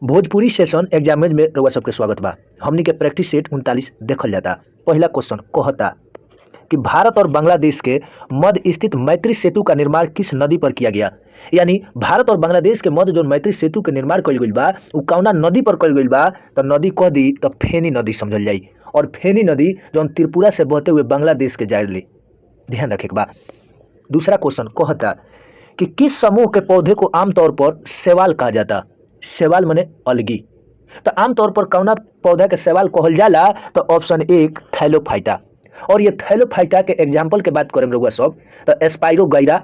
Bhojpuri session एग्जामेज में रउआ सबके स्वागत बा। हमनी के प्रैक्टिस सेट 39 देखल जाता। पहला क्वेश्चन कहता कि भारत और बांग्लादेश के मध्य स्थित मैत्री सेतु का निर्माण किस नदी पर किया गया। यानी भारत और बांग्लादेश के मध्य जो मैत्री सेतु के निर्माण कइल गइल बा उ कौना नदी पर कइल गइल बा, तो नदी कह दी तो फेनी नदी समझल जाई। और फेनी नदी जो त्रिपुरा से बहते हुए बांग्लादेश के जाए, ध्यान रखे के बा। दूसरा क्वेश्चन कहता कि किस समूह के पौधे को आमतौर पर शैवाल कहा जाता। शैवाल माने अलगी। तो आमतौर पर कौना पौधा के शैवाल कहल जाला, तो ऑप्शन एक थैलोफाइटा। और ये थैलोफाइटा के एग्जाम्पल के बात करें रउआ सब तो स्पाइरोगाइरा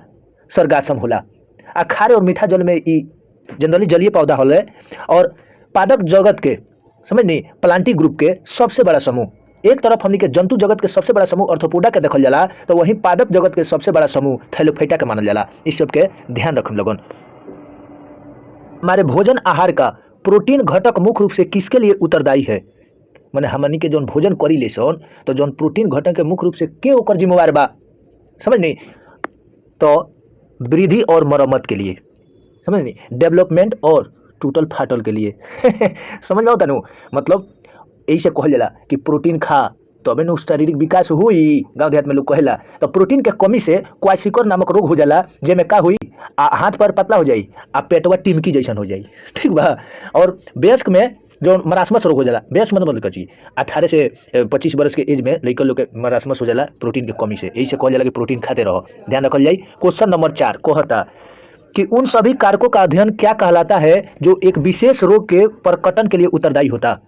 सरगासम होला। आ खारे और मीठा जल में ई जनरली जलीय पौधा होले। और पादप जगत के समझ नहीं प्लांटी ग्रुप के सबसे बड़ा समूह, एक तरफ हमनी के जंतु जगत के सबसे बड़ा समूह ऑर्थोपोडा के देखल जाला, तो वहीं पादप जगत के सबसे बड़ा समूह थैलोफाइटा के मानल जाला। इस सब के ध्यान रखम लगन। हमारे भोजन आहार का प्रोटीन घटक मुख्य रूप से किसके लिए उत्तरदायी है। माने हमनी के जौन भोजन करी ले सन तो जौन प्रोटीन घटक के मुख्य रूप से के ओकर जिम्मेवार बा, समझ नहीं, तो वृद्धि और मरम्मत के लिए, समझ नहीं, डेवलपमेंट और टूटल फाटल के लिए समझ लो तनु। मतलब ऐसे कहल जाला कि प्रोटीन खा तबे न शारीरिक विकास हुई। गाँव देहात में लोग कहेला तो प्रोटीन के कमी से क्वासिकर नामक रोग हो जाला, जेमे का हुई हाथ पर पतला हो जाई आ पेटवा टिमकी जैसन हो जाई, ठीक बा। और वयस्क में जो मरासमस रोग हो जाला, वयस्क मतलब कची 18 से 25 वर्ष के एज में लड़का लोग के मरासमस हो जाला प्रोटीन के कमी से। यही से कहल जाला कि प्रोटीन खाते रहो, ध्यान रखल जाई। क्वेश्चन नंबर 4 कहता कि उन सभी कारकों का अध्ययन क्या कहलाता है जो एक विशेष रोग के प्रकटन के लिए उत्तरदायी होता।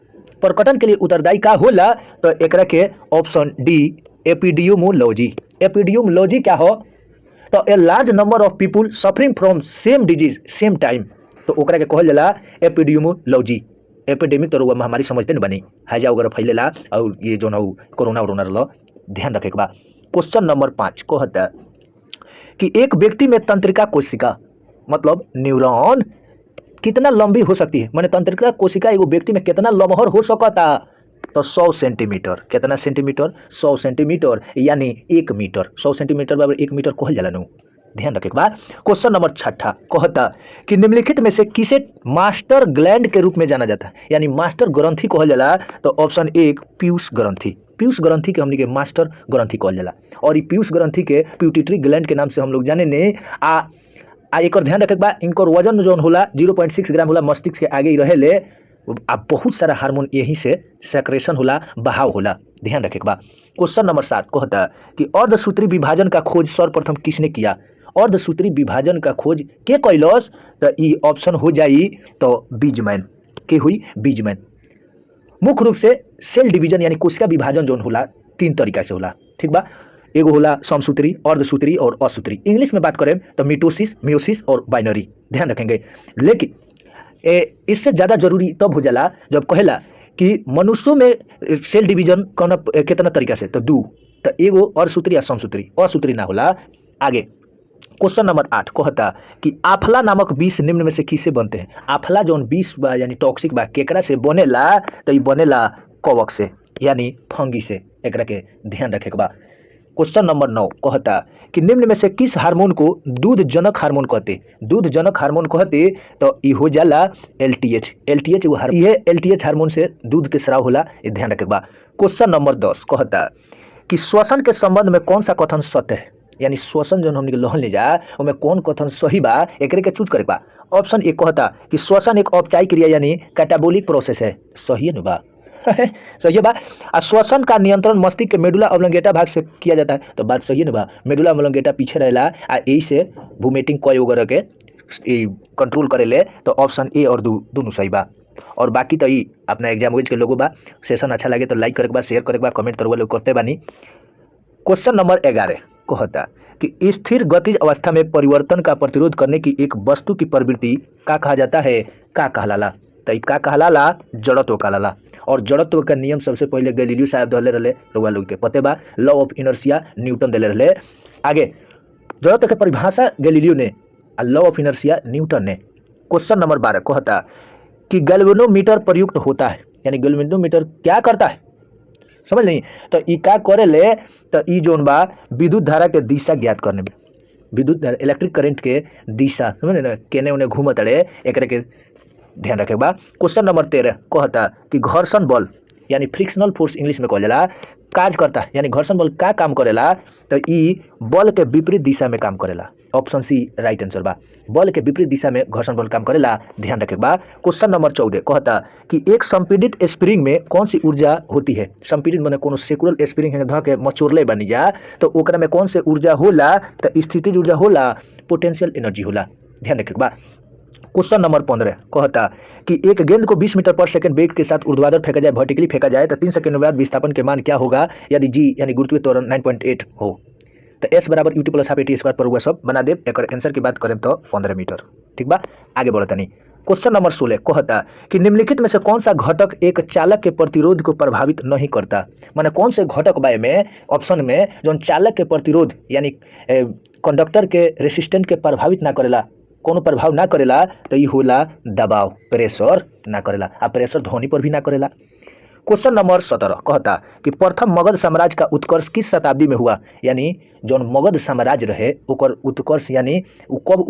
प्रकटन के लिए उत्तरदायी का होला, तो एकरा के ऑप्शन डी एपिडियोमोलॉजी। एपिडियोमोलॉजी क्या हो, तो a large number of people suffering from same disease same time, तो ओकरा के कहल जाला एपिडियोमोलॉजी। एपिडेमिक तो रोग महामारी समझते न बनी, हैजा वगैरह फैलेला और ये जो न कोरोना वोरोना रहा, ध्यान रखे के बा। क्वेश्चन नंबर 5 कहता कि एक व्यक्ति में तंत्रिका कोशिका मतलब न्यूरॉन कितना लंबी हो सकती है। माने तंत्रिका कोशिका एगो व्यक्ति में कितना लमहर हो सकता, तो 100 सेंटीमीटर। कितना सेंटीमीटर, 100 सेंटीमीटर, यानी 1 मीटर। 100 सेंटीमीटर बराबर 1 मीटर कहल जाला नु, ध्यान रखे के बाद। क्वेश्चन नंबर 6 कहता कि निम्नलिखित में से किसे मास्टर ग्लैंड के रूप में जाना जाता है, यानी मास्टर ग्रंथि कहल जाला, तो ऑप्शन एक पीयूष ग्रंथि। पीयूष ग्रंथि के हमनी के मास्टर ग्रंथि कहल जाला। और ये पीयूष ग्रंथि के पिट्यूटरी ग्लैंड के नाम से हम लोग जाने ने। एक और ध्यान रखे के बा, इनकर वजन जो होला 0.6 ग्राम होला, मस्तिष्क के आगे ही रहेले। अब बहुत सारा हार्मोन यहीं से सेक्रेशन होला, बहाव होला, ध्यान रखे के बा। क्वेश्चन नंबर 7 कहता कि अर्धसूत्री विभाजन का खोज सर्वप्रथम किसने किया। अर्धसूत्री विभाजन का खोज के कैलस, तो ई ऑप्शन हो जाई तो बीजमैन के हुई, बीजमैन। मुख्य रूप से सेल डिवीजन यानी कोशिका विभाजन जो होला 3 तरीका से होला, ठीक बा। एगो होला समसूत्री, अर्धसूत्री और असूत्री। इंग्लिश में बात करें तो मिटोसिस, मियोसिस और बाइनरी, ध्यान रखेंगे। लेकिन इससे ज़्यादा जरूरी तब हो जाला जब कहेला कि मनुष्यों में सेल डिवीजन कौन कितना तरीका से, तो 2, तो एगो अर्धसूत्री या समसूत्री, असूत्री ना होला। आगे क्वेश्चन नंबर 8 कहता कि आफला नामक विष निम्न में से किससे बनते हैं। आफला जो विष बा यानी टॉक्सिक बा केकरा से बनेला, तो ये बनेला कवक से यानी फंगी से। एकरा के ध्यान रखे के बा। क्वेश्चन नंबर 9 कहता कि निम्न में से किस हार्मोन को दूध जनक हार्मोन कहते। दूध जनक हार्मोन कहते तो ये हो जाला एलटीएच। एलटीएच वो ये एलटीएच हार्मोन से दूध के स्राव होला, ये ध्यान रखे के बा। क्वेश्चन नंबर 10 कहता कि श्वसन के संबंध में कौन सा कथन सत्य है, यानी श्वसन जो हमने लहन ले जा उनमें कौन कथन सही बा, एकरे के चूज करे बा। ऑप्शन एक कहता कि श्वसन एक औपचारिक क्रिया यानी कैटाबोलिक प्रोसेस है, सही है ना बा सही है बा। श्वसन का नियंत्रण मस्तिष्क के मेडुला ऑब्लोंगेटा भाग से किया जाता है, तो बात सही है ना बा। मेडुला ऑब्लोंगेटा पीछे रहेला आ यही से वोमिटिंग कॉय वगैरह के कंट्रोल करेले, तो ऑप्शन ए और दोनों सही बा। और बाकी तो ये अपना एग्जाम के लोगों बा। सेशन अच्छा लगे तो लाइक करे के बा, शेयर करे के बा, कमेंट करवा लोग करते बानी। क्वेश्चन नंबर 11 कहता कि स्थिर गतिज अवस्था में परिवर्तन का प्रतिरोध करने की एक वस्तु की प्रवृत्ति का कहा जाता है, का कहलाला, तो का कहलाला जड़त्व कहलाला। और जड़त्व का नियम सबसे पहले गैलीलियो साहब दले रहे, रउआ लोग के पते बा। लॉ ऑफ इनर्शिया न्यूटन दले रहे। आगे जड़त्व के परिभाषा गैलीलियो ने, लॉ ऑफ इनर्शिया न्यूटन ने। क्वेश्चन नंबर 12 कहता कि गैल्वेनोमीटर प्रयुक्त होता है, यानी गैल्वेनोमीटर क्या करता है, समझ नहीं, तो ई का करे ले, तो ई जोन बा विद्युत धारा के दिशा ज्ञात करने में, विद्युत इलेक्ट्रिक करंट के दिशा समझ ना केने उन्हें घूमत रहे, एक के ध्यान रखे बा। क्वेश्चन नंबर 13 कहता कि घर्षण बल यानी फ्रिक्शनल फोर्स इंग्लिश में कहल जाला काज करता, यानी घर्षण बल का काम करेला, तो ई बल के विपरीत दिशा में काम करेला। ऑप्शन सी राइट आंसर बा, बल के विपरीत दिशा में घर्षण बल काम करेला। ध्यान रखे बा। क्वेश्चन नंबर 14 कहता कि एक संपीड़ित स्प्रिंग में कौन सी ऊर्जा होती है। संपीड़ित माने कोनो सेकुलर स्प्रिंग है ध के मचोरले बनी जा, तो ओकरा में कौन से ऊर्जा होला, तो स्थितिज ऊर्जा होला, पोटेंशियल एनर्जी होला। ध्यान रखे बा। क्वेश्चन नंबर 15 कहता कि एक गेंद को 20 मीटर पर सेकंड वेग के साथ ऊर्ध्वाधर फेंका जाए, वर्टिकली फेंका जाए, तो 3 सेकंड बाद विस्थापन के मान क्या होगा यदि जी यानी गुरुत्वीय त्वरण 9.8 हो। तो एस बराबर यूटी प्लस हाफ एटी स्क्वायर पर हुआ सब बना दे। एक आंसर की बात करें तो 15 मीटर। ठीक बा, आगे बढ़ता नहीं। क्वेश्चन नंबर 16 कहता कि निम्नलिखित में से कौन सा घटक एक चालक के प्रतिरोध को प्रभावित नहीं करता। माने कौन से घटक बाय में ऑप्शन में जो चालक के प्रतिरोध यानी कंडक्टर के रेसिस्टेंट के प्रभावित ना करेला, कोनो प्रभाव ना करेला, तो ये होला दबाव, प्रेशर ना करेला। आ प्रेशर ध्वनि पर भी ना करेला। क्वेश्चन नंबर 17 कहता कि प्रथम मगध साम्राज्य का उत्कर्ष किस शताब्दी में हुआ, यानी जौन मगध साम्राज्य रहे ओकर उत्कर्ष यानी कब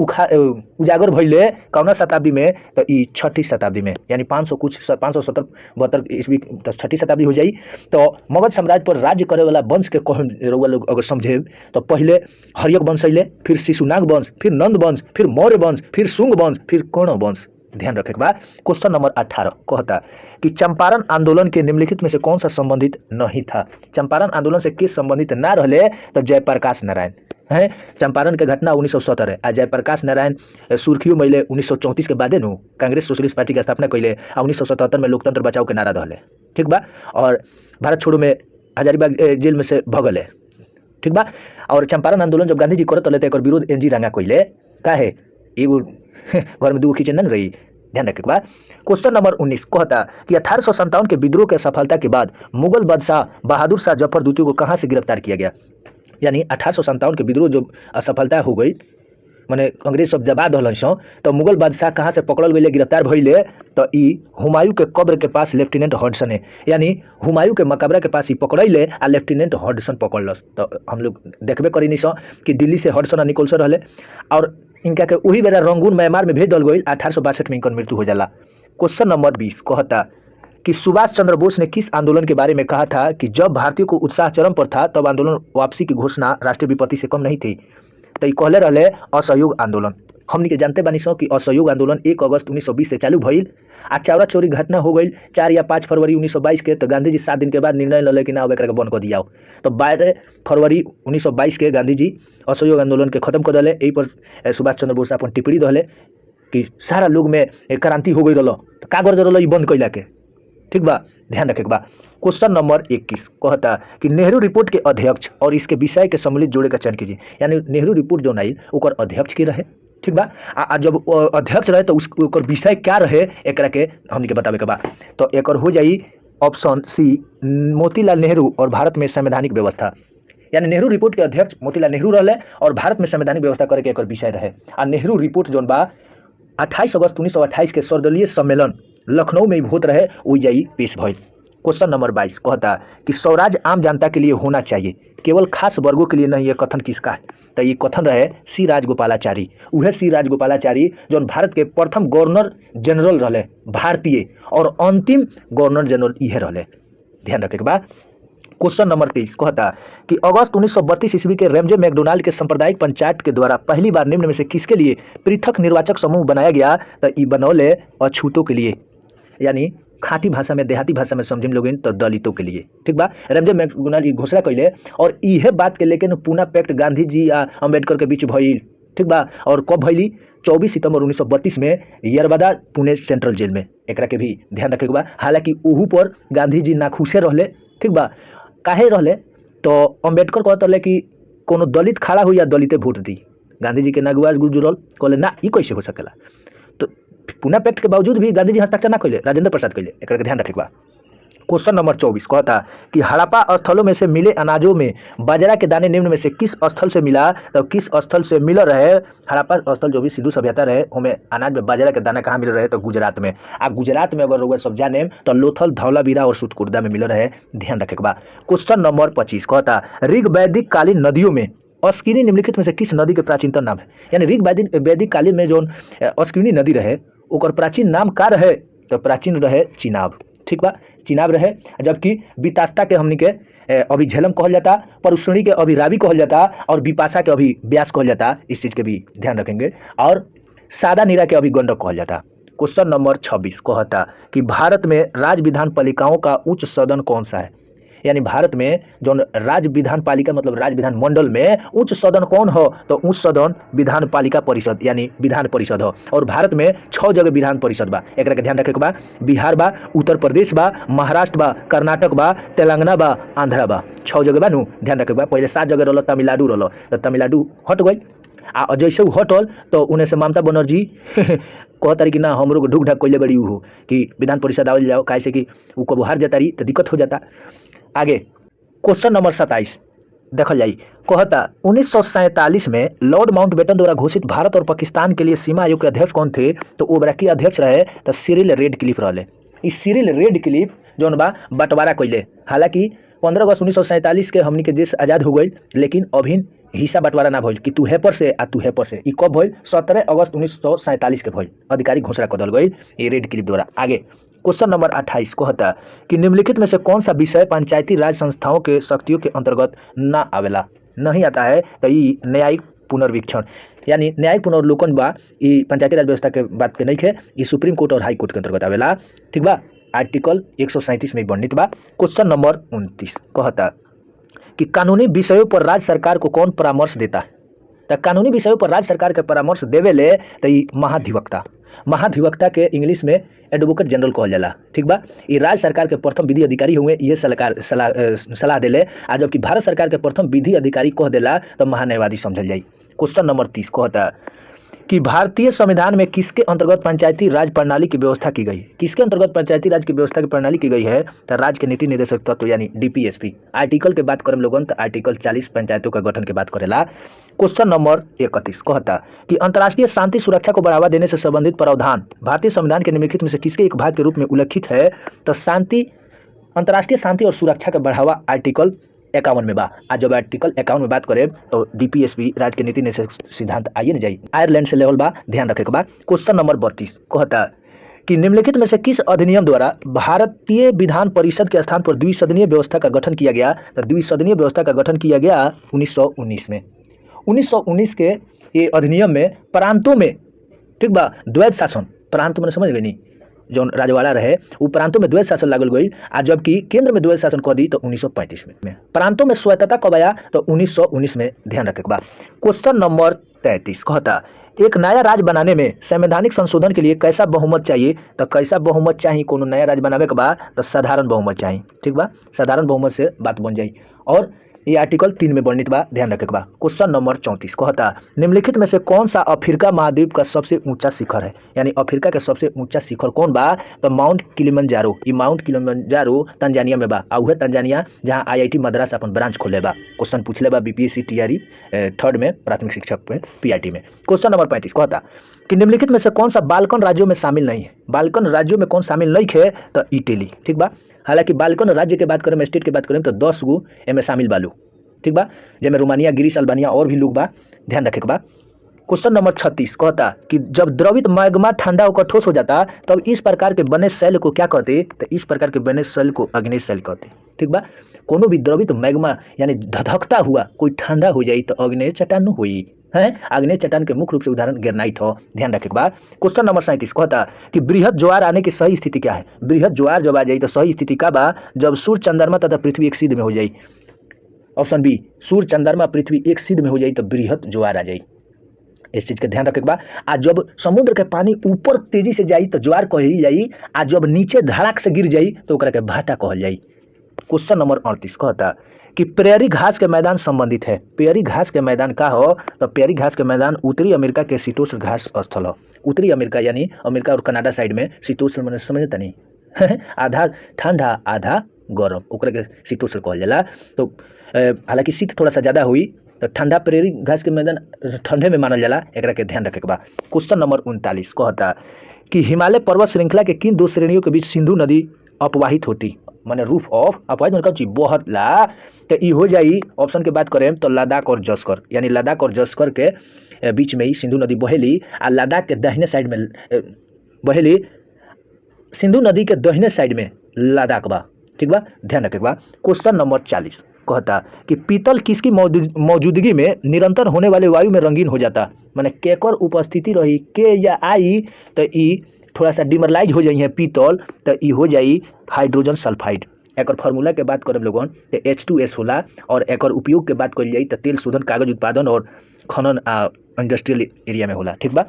उजागर भइले कौना शताब्दी में, तो ई 6ठी शताब्दी में, यानी 570-72 ईस्वी तो 6ठी शताब्दी हो जाई। तो मगध साम्राज्य पर राज्य करे वाला वंश के रउआ लोग अगर समझे तो पहले हर्यक वंश अइले, फिर शिशुनाग वंश, फिर नंद वंश, फिर मौर्य वंश, फिर शुंग वंश, फिर कर्ण वंश। ध्यान रखे के बाद क्वेश्चन नंबर 18 कहता कि चंपारण आंदोलन के निम्नलिखित में से कौन सा संबंधित नहीं था। चंपारण आंदोलन से किस संबंधित ना रहे, तो जयप्रकाश नारायण है। चंपारण के घटना 1917 है। आ जयप्रकाश नारायण सुर्खियों मैले 1934 के बादे नु कांग्रेस सोशलिस्ट पार्टी की स्थापना कैले आ 1977 में लोकतंत्र बचाओ के नारा रहले। ठीक बा, और भारत छोड़ो में हजारीबाग जेल में से भगल है। ठीक बा, और चंपारण आंदोलन जब गांधी जी करत रहे तो विरोध एनजी रंगा कैले काहे एगो घर में दूगो किचन न रही। ध्यान रखे के बाद क्वेश्चन नंबर 19 कहता कि 1857 के विद्रोह के सफलता के बाद मुगल बादशाह बहादुर शाह जफर द्वितीय को कहां से गिरफ्तार किया गया। यानी 1857 के विद्रोह जो असफलता हो गई, माने अंग्रेज सब जबा दहलन सो, तो मुगल बादशाह कहाँ से पकड़ल गए गिरफ्तार भइले, तो ई हुमायूं के कब्र के पास लेफ्टिनेंट हडसन है। यानी हुमायूं के मकबरा के पास ही पकड़ैले आ लेफ्टिनेंट हडसन पकड़लस। तो हम लोग देखबे करी सो कि दिल्ली से हडसन आ निकोलसन रहले और इनका के वही बेरा रंगून म्यांमार में भेज दल गई। 1862 में इनकर मृत्यु हो जाला। क्वेश्चन नंबर 20 कहता कि सुभाष चंद्र बोस ने किस आंदोलन के बारे में कहा था कि जब भारतीयों को उत्साह चरम पर था तब आंदोलन वापसी की घोषणा राष्ट्रीय विपत्ति से कम नहीं थी। तो ये कहले रहले असहयोग आंदोलन। हमनी के जानते बानी सो कि असहयोग आंदोलन 1 अगस्त 1920 से चालू भइल आ चावरा चोरी घटना हो गई 4 या 5 फरवरी 1922 के। तो गांधी जी 7 दिन के बाद निर्णय ले कि ना अब एकरा के बंद कर दिया। तो 12 फरवरी 1922 के गांधी जी असहयोग आंदोलन के खत्म कर दिले। यही पर सुभाष चंद्र बोस अपन टिप्पणी दहले कि सारा लोग में क्रांति हो गई रहा, तो का कर रहा बंद कैला के। ठीक बा, ध्यान रखे के बा। क्वेश्चन नंबर 21 कहता कि नेहरू रिपोर्ट के अध्यक्ष और इसके विषय के सम्मिलित जोड़े का चयन कीजिए। यानी नेहरू रिपोर्ट जो आई ओकर अध्यक्ष के रहे। ठीक बा, जब अध्यक्ष रहे तो उसकर विषय क्या रहे एकरा के हमनी के बतावे के बा। तो एकर हो जाई ऑप्शन सी मोतीलाल नेहरू और भारत में संवैधानिक व्यवस्था। यानी नेहरू रिपोर्ट के अध्यक्ष मोतीलाल नेहरू रहे और भारत में संवैधानिक व्यवस्था करे के एकर विषय रहे। आ नेहरू रिपोर्ट जोन बा 28 अगस्त 1928 के सर्वदलीय सम्मेलन लखनऊ में होत रहे, वो जाई पेश भइल। क्वेश्चन नंबर 22 कहता कि स्वराज आम जनता के लिए होना चाहिए, केवल खास वर्गों के लिए नहीं। ये कथन किसका है, तो ये कथन रहे सी राजगोपालाचारी। उहे सी राजगोपालाचारी जो भारत के प्रथम गवर्नर जनरल रहे भारतीय और अंतिम गवर्नर जनरल इहे रहे। ध्यान रखे के बाद क्वेश्चन नंबर 23 कहता कि अगस्त 1932 ईस्वी के रेमजे मैकडोनाल्ड के सांप्रदायिक पंचायत के द्वारा पहली बार निम्न में से किसके लिए पृथक निर्वाचक समूह बनाया गया, तो ई बनौले अछूतों के लिए। यानी खाटी भाषा में देहाती भाषा में समझिम लोग तो दलितों के लिए। ठीक बा, रेमजे मैकडोनाल्ड ई घोषणा कैले और इहे बात के लेके पूना पैक्ट गांधी जी आ अम्बेडकर के बीच भइल। ठीक बा, और कब भइली 24 सितंबर 1932 में यरबदा पुणे सेंट्रल जेल में। एकरा के भी ध्यान रखे के बा। हालांकि ओहू पर गांधी जी नाखुशे रहले। ठीक बा, काहे रहले, तो अम्बेडकर कहते रहे कि कोनो दलित खड़ा हो या दलिते वोट दी। गांधी जी के नागवाज गुजरल कहले ना ई कैसे हो सकेला। तो पुना पैक्ट के बावजूद भी गांधी जी हस्ताक्षर ना कैले, राजेंद्र प्रसाद कैले। एक ध्यान रखे बा। क्वेश्चन नंबर 24 कहता कि हड़प्पा स्थलों में से मिले अनाजों में बाजरा के दाने निम्न में से किस स्थल से मिला, तो किस स्थल से मिल रहे। हड़प्पा स्थल जो भी सिंधु सभ्यता रहे उनमें अनाज में बाजरा के दाना कहाँ मिल रहे, तो गुजरात में। आ गुजरात में अगर लोग सब जाने तो लोथल, धौलावीरा और सुतकुर्दा में मिल रहे। ध्यान रखे के बा। क्वेश्चन नंबर 25 कहता ऋग वैदिक कालीन नदियों में अस्किनी निम्नलिखित में से किस नदी के प्राचीनतम नाम है। यानी ऋग वैदिक कालीन में जो अस्किनी नदी रहे ओकर प्राचीन नाम का रहे तो प्राचीन रहे चिनाब, ठीक बा, चिनाब रहे। जबकि बितास्ता के हमनी के अभी झेलम कहल जाता, परुष्णी के अभी रावी कहल जाता और बिपाशा के अभी व्यास कहल जाता, इस चीज के भी ध्यान रखेंगे। और सादा नीरा के अभी गंडक कहल जाता। क्वेश्चन नंबर 26 कहता कि भारत में राज्य विधान पालिकाओं का उच्च सदन कौन सा है? यानी भारत में जो राज्य विधान पालिका मतलब राज्य विधान मंडल में उच्च सदन कौन हो तो उच्च सदन विधान पालिका परिषद यानी विधान परिषद हो। और भारत में 6 जगह विधान परिषद बा, एक के ध्यान रखे बा। बिहार बा, उत्तर प्रदेश बा, महाराष्ट्र बा, कर्नाटक बा, तेलंगाना बा, आंध्रा बा, 6 जगह बा नु, ध्यान रखे बा। पहले 7 जगह रहा तमिलनाडु रहा, तो तमिलनाडु हट गई। आ जैसे वो हटल तो उन्हें से ममता बनर्जी कहतारी कि ना हमरो को ढुक ढाक कैले बड़ी हो कि विधान परिषद आवल जाओ, काहे से कि वो कब हार जाता रही तो दिक्कत हो जाता। आगे क्वेश्चन नंबर 27 देखल जाई, कहता 1947 में लॉर्ड माउंटबेटन द्वारा घोषित भारत और पाकिस्तान के लिए सीमा आयोग के अध्यक्ष कौन थे? तो ओबरा के अध्यक्ष रहे तो सिरिल रेडक्लिफ रहे। इस सिरिल रेडक्लिफ जौन बा बंटवारा कैले, हालांकि 15 अगस्त 1947 के हमनी के देश आजाद हो गई, लेकिन अभी हिस्सा बंटवारा ना भइल कि तू हेपर से आ तू हेपर से। ई कब भइल? 17 अगस्त 1947 के भइल, आधिकारिक घोषणा कर दिल गई ये रेडक्लिफ द्वारा। आगे क्वेश्चन नंबर 28 कहता कि निम्नलिखित में से कौन सा विषय पंचायती राज संस्थाओं के शक्तियों के अंतर्गत ना आवेला? नहीं आता है तो ये न्यायिक पुनर्वीक्षण यानी न्यायिक पुनर्लोकन बा, ये पंचायती राज व्यवस्था के बात के नहीं है, ये सुप्रीम कोर्ट और हाई कोर्ट के अंतर्गत आवेला, ठीक बा। आर्टिकल 137 में वर्णित बा। क्वेश्चन नंबर 29 कहता कि कानूनी विषयों पर राज्य सरकार को कौन परामर्श देता है? तो कानूनी विषयों पर राज्य सरकार के परामर्श देवे ले तो ये महाधिवक्ता, महाधिवक्ता के इंग्लिश में एडवोकेट जनरल कहल जाला, ठीक बा। ये राज्य सरकार के प्रथम विधि अधिकारी हुए, ये सलाह देले। आ जबकि भारत सरकार के प्रथम विधि अधिकारी कह देला तो महान्यायवादी समझल जाई। क्वेश्चन नंबर 30 कहता कि भारतीय संविधान में किसके अंतर्गत पंचायती राज प्रणाली की व्यवस्था की गई? किसके अंतर्गत पंचायती राज की व्यवस्था की प्रणाली की गई है? तो राज्य के नीति निर्देशक तत्व यानी डीपीएसपी। आर्टिकल के बात करें लोगन तो आर्टिकल 40 पंचायतों का गठन के बात करेला। क्वेश्चन नंबर 31 कहता कि अंतर्राष्ट्रीय शांति सुरक्षा को बढ़ावा देने से संबंधित प्रावधान भारतीय संविधान के निम्नलिखित में से किसके एक भाग के रूप में उल्लेखित है? तो शांति, अंतर्राष्ट्रीय शांति और सुरक्षा का बढ़ावा आर्टिकल 51 में बा। आज जब आर्टिकल 51 में बात करें तो डीपीएसपी राज्य के नीति निर्देशक सिद्धांत आइए न जाई, आयरलैंड से लेवल बा, ध्यान रखे के बा। क्वेश्चन नंबर 32 कहता कि निम्नलिखित में से किस अधिनियम द्वारा भारतीय विधान परिषद के स्थान पर द्विसदनीय व्यवस्था का गठन किया गया? तो द्विसदनीय व्यवस्था का गठन किया गया 1919 में। 1919 के ये अधिनियम में प्रांतों में, ठीक बा, द्वैध शासन, प्रांत मैंने समझ गई नहीं, जो राजवाड़ा रहे वो प्रांतों में द्वैध शासन लागल गई। आज जबकि केंद्र में द्वैध शासन कह दी तो 1935 में। प्रांतों में स्वायत्तता कब आया? तो 1919 में, ध्यान रखे के बाद। क्वेश्चन नंबर 33 कहता एक नया राज्य बनाने में संवैधानिक संशोधन के लिए कैसा बहुमत चाहिए? तो कैसा बहुमत चाहिए कोनो नया राज्य बनावे के बाद? तो साधारण बहुमत चाहिए, ठीक बा, साधारण बहुमत से बात बन जाई। और ये आर्टिकल 3 में वर्णित बा, ध्यान रखे के बा। क्वेश्चन नंबर 34 कहता निम्नलिखित में से कौन सा अफ्रीका महाद्वीप का सबसे ऊंचा शिखर है? यानी अफ्रीका का सबसे ऊंचा शिखर कौन बा? तो माउंट किलिमंजारो। ये माउंट किलिमंजारो तंजानिया में बा, और तंजानिया जहां आईआईटी मद्रास अपन ब्रांच खोले बा। क्वेश्चन पूछले बा बीपीएससी टीआरई 3rd में प्राथमिक शिक्षक में पीआईटी में। क्वेश्चन नंबर 35 कहता कि निम्नलिखित में से कौन सा बाल्कन राज्यों में शामिल नहीं है? बाल्कन राज्यों में कौन शामिल नहीं है? तो इटली, ठीक बा। हालांकि बाल्कन राज्य के बात करें, स्टेट की बात करें तो 10 गो एमे शामिल बालू, ठीक बा, जैसे रोमानिया, ग्रीस, अल्बानिया और भी लोग बा, ध्यान रखे के बा। क्वेश्चन नंबर 36 कहता कि जब द्रवित मैग्मा ठंडा होकर ठोस हो जाता तब इस प्रकार के बने शैल को क्या कहते? तो इस प्रकार के बने शैल को अग्नेय शैल कहते, ठीक बा। कोनो भी द्रवित मैग्मा यानी धधकता हुआ कोई ठंडा हो जाए तो अग्नेय चट्टान हुई है। अग्नेय चट्टान के मुख्य रूप से उदाहरण ग्रेनाइट हो, ध्यान रखे के बाद। क्वेश्चन नंबर 37 कहता कि बृहद ज्वार आने की सही स्थिति क्या है? बृहद ज्वार जब आ जाए तो सही स्थिति का बा? जब सूर्य, चंद्रमा तथा पृथ्वी एक सिद्ध में हो जाए। ऑप्शन बी, सूर्य, चंद्रमा, पृथ्वी एक सिद्ध में हो जाए तो बृहद ज्वार आ जाए। इस चीज के ध्यान रखे के बा। आज जब समुद्र के पानी ऊपर तेजी से जाई तो ज्वार कहल जाई, आज जब नीचे धड़ाक से गिर जाई तो ओकरा के भाटा कहल जाई। क्वेश्चन नंबर 38 कहता कि प्रेयरी घास के मैदान संबंधित है। प्रेयरी घास के मैदान का हो? तो प्रेयरी घास के मैदान उत्तरी अमेरिका के शीतोष्ण घास स्थल हो। उत्तरी अमेरिका यानी अमेरिका और कनाडा साइड में शीतोष्ण मैंने समझता नहीं आधा ठंडा आधा गर्म, ओकरा के शीतोष्ण कहल जाला। तो हालांकि शीत थोड़ा सा ज्यादा हुई तो ठंडा प्रेयरी घास के मैदान ठंडे में मानल जाला, एकरा के ध्यान रखे के बा। क्वेश्चन नंबर 39 कहता कि हिमालय पर्वत श्रृंखला के किन दो श्रेणियों के बीच सिंधु नदी अपवाहित होती? माने रूफ ऑफ अपवाहित मतलब चीज बहुत ला तो ई हो जाई। ऑप्शन के बात करें तो लद्दाख और जस्कर, यानी लद्दाख और जस्कर के बीच में ही सिंधु नदी बहेली। आ लद्दाख के दाहिने साइड में बहेली सिंधु नदी के दाहिने साइड में लद्दाख बा। ठीक बा, ध्यान रखे बा। क्वेश्चन नंबर 40 कहता कि पीतल किसकी मौजूदगी में निरंतर होने वाले वायु में रंगीन हो जाता। माने केकर उपस्थिति रही के या आई तो ई थोड़ा सा डिमरलाइज हो जाई है पीतल, तो ई हो जाई हाइड्रोजन सल्फाइड। एकर फार्मूला के बात करब लोगन तो H2S होला, और एकर उपयोग के बात कइल जाई तो तेल शोधन, कागज उत्पादन और खनन इंडस्ट्रियल एरिया में होला। ठीक बा।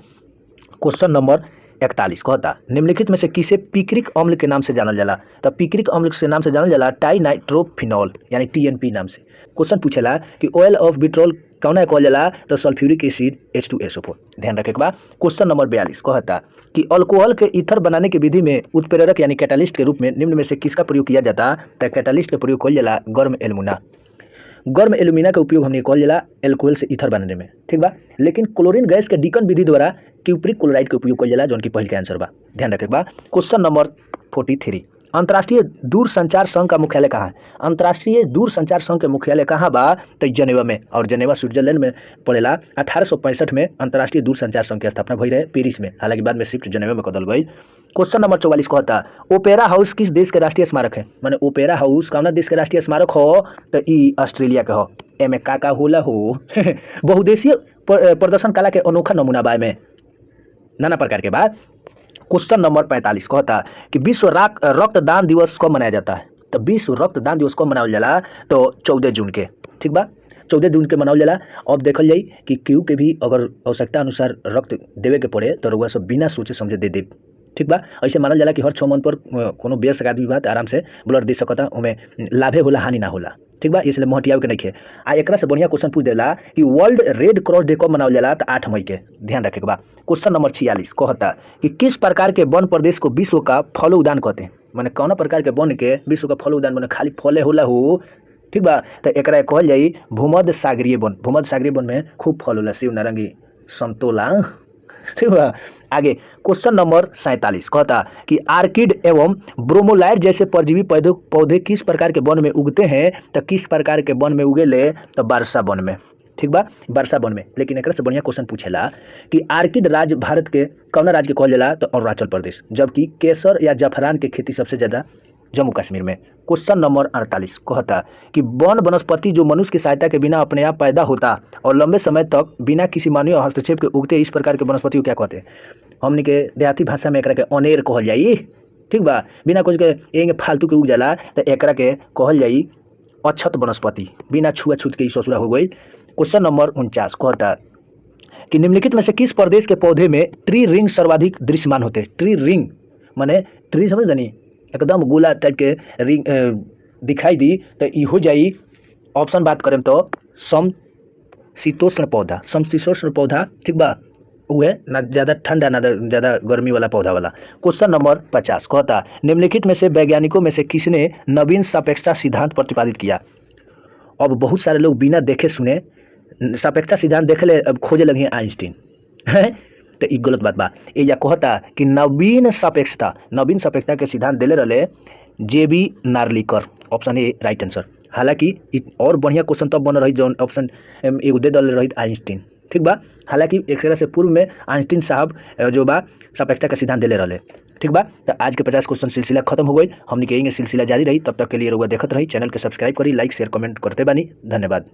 क्वेश्चन नंबर 41 कहता निम्नलिखित में से किसे पिक्रिक अम्ल के नाम से जानल जाला। तो पिक्रिक अम्ल के नाम से जानल जाला टाइनाइट्रोफिनॉल यानी TNP नाम से। क्वेश्चन पूछेला कि ऑयल ऑफ पेट्रोल कौन कहल जाला, तो सल्फ्यूरिक एसिड H2SO4। ध्यान रखे के बा। क्वेश्चन नंबर 42 कहता कि अल्कोहल के ईथर बनाने की विधि में उत्प्रेरक यानी कैटालिस्ट के रूप में निम्न में से किसका प्रयोग किया जाता। तो कैटालिस्ट का प्रयोग कइल जाला गर्म एल्यूमिना। गर्म एल्यूमिना का उपयोग हमने कइल जाला एल्कोहल से ईथर बनाने में। ठीक बा। लेकिन क्लोरीन गैस के डीकन विधि द्वारा क्यूप्रिक क्लोराइड के उपयोग कइल जाला, जौन की पहल के आंसर बा। ध्यान रखे बा। क्वेश्चन नंबर 43 अंतर्राष्ट्रीय दूरसंचार संघ का मुख्यालय कहाँ है। अंतर्राष्ट्रीय दूरसंचार संघ के मुख्यालय कहाँ बा, तो जनेवा में, और जनेवा स्विट्जरलैंड में पड़ेला। 1865 में अंतर्राष्ट्रीय दूरसंचार संघ की स्थापना भई रहे पेरिस में, हालांकि बाद में शिफ्ट जनेवा में बदल गई। क्वेश्चन नंबर 44 कहता ओपेरा हाउस किस देश के राष्ट्रीय स्मारक है। माने ओपेरा हाउस कौन देश के राष्ट्रीय स्मारक हो, तो ई ऑस्ट्रेलिया के हो। एमे का होला हो बहुदेशीय प्रदर्शन कला के अनोखा नमूना बा में नाना प्रकार के बाद। क्वेश्चन नंबर 45 कहता कि विश्व रक्तदान दिवस कब मनाया जाता है। तो विश्व रक्तदान दिवस कब मनावल जाला, तो 14 जून के। ठीक बा, 14 जून के मनावल जाला। अब देखल जाई कि केहू के भी अगर आवश्यकता अनुसार रक्त देवे के पड़े तो रउआ सब बिना सोचे समझे दे दे। ठीक बा। ऐसे मानल जाला कि हर 6 मंथ पर कोनो वयस्क आदमी बात आराम से ब्लड दे सकता, उमें लाभे होला हानि ना होला। ठीक बा, इसलिए महटियाव के नहीं है। आ एकरा से बढ़िया क्वेश्चन पूछ देला कि वर्ल्ड रेड क्रॉस डे कब मनावल जाला, तो 8 मई के। ध्यान रखे के बा। क्वेश्चन नंबर 46 कहता कि किस प्रकार के वन प्रदेश को विश्व का फल उद्यान कहते हैं। माने कौन प्रकार के वन के विश्व का फल उद्यान, माने खाली फले होला हो। ठीक बा, तो एकरा कहल जाई भूमध्य सागरीय वन। भूमध्य सागरीय वन में खूब फल होला, सेब, नारंगी, संतोला। ठीक बा। आगे क्वेश्चन नंबर 47 कहता कि आर्किड एवं ब्रोमोलाइट जैसे परजीवी पौधे किस प्रकार के वन में उगते हैं। तो किस प्रकार के वन में उगेले, तो वर्षा वन में। ठीक बा, वर्षा वन में। लेकिन एक से बढ़िया क्वेश्चन पूछेला कि आर्किड राज्य भारत के कौन राज्य के कहल जाला, तो अरुणाचल प्रदेश। जबकि केसर या जफरान की खेती सबसे ज्यादा जम्मू कश्मीर में। क्वेश्चन नंबर 48 कहता कि वन वनस्पति जो मनुष्य की सहायता के बिना अपने आप पैदा होता और लंबे समय तक बिना किसी मानवीय हस्तक्षेप के उगते, इस प्रकार के वनस्पति को क्या कहते हैं। हमने के देहाती भाषा में एकरा के अनेर कहल जाई। ठीक बा, बिना कुछ के एंगे फालतू के उग जाला तो एकरा के कहल जाई अक्षत वनस्पति, बिना छुआछूत के ससुरा हो गई। क्वेश्चन नंबर 49 कहता कि निम्नलिखित में से किस प्रदेश के पौधे में ट्री रिंग सर्वाधिक दृश्यमान होते। ट्री रिंग माने ट्री समझ जानी एकदम गोला टाइप के रिंग दिखाई दी, तो ई हो जाई ऑप्शन बात करें तो समशीतोष्ण पौधा। समशीतोष्ण पौधा ठीक बा, उहे ना ज़्यादा ठंडा ना ज़्यादा गर्मी वाला पौधा वाला। क्वेश्चन नंबर 50 कहता निम्नलिखित में से वैज्ञानिकों में से किसने नवीन सापेक्षता सिद्धांत प्रतिपादित किया। अब बहुत सारे लोग बिना देखे सुने सापेक्षता सिद्धांत देखे ले अब खोजे लगे आइंस्टीन है, तो ये गलत बात बा। ये कहता कि नवीन सापेक्षता के सिद्धांत दिले रहे JB Narlikar. Option A right answer. हालांकि और बढ़िया क्वेश्चन तब बन रही जो ऑप्शन एगो दे दल रही आइंस्टीन। ठीक बा, हालांकि एक तरह से पूर्व में आइंस्टीन साहब जो बा सापेक्षता का सिद्धांत दिले रहे। ठीक बा, तो आज के 50 क्वेश्चन सिलसिला खत्म हो गई। हमने कहेंगे सिलसिला जारी रही, तब तक के लिए रउआ देखत रही। चैनल के सब्सक्राइब करी, लाइक शेयर कमेंट करते बानी। धन्यवाद।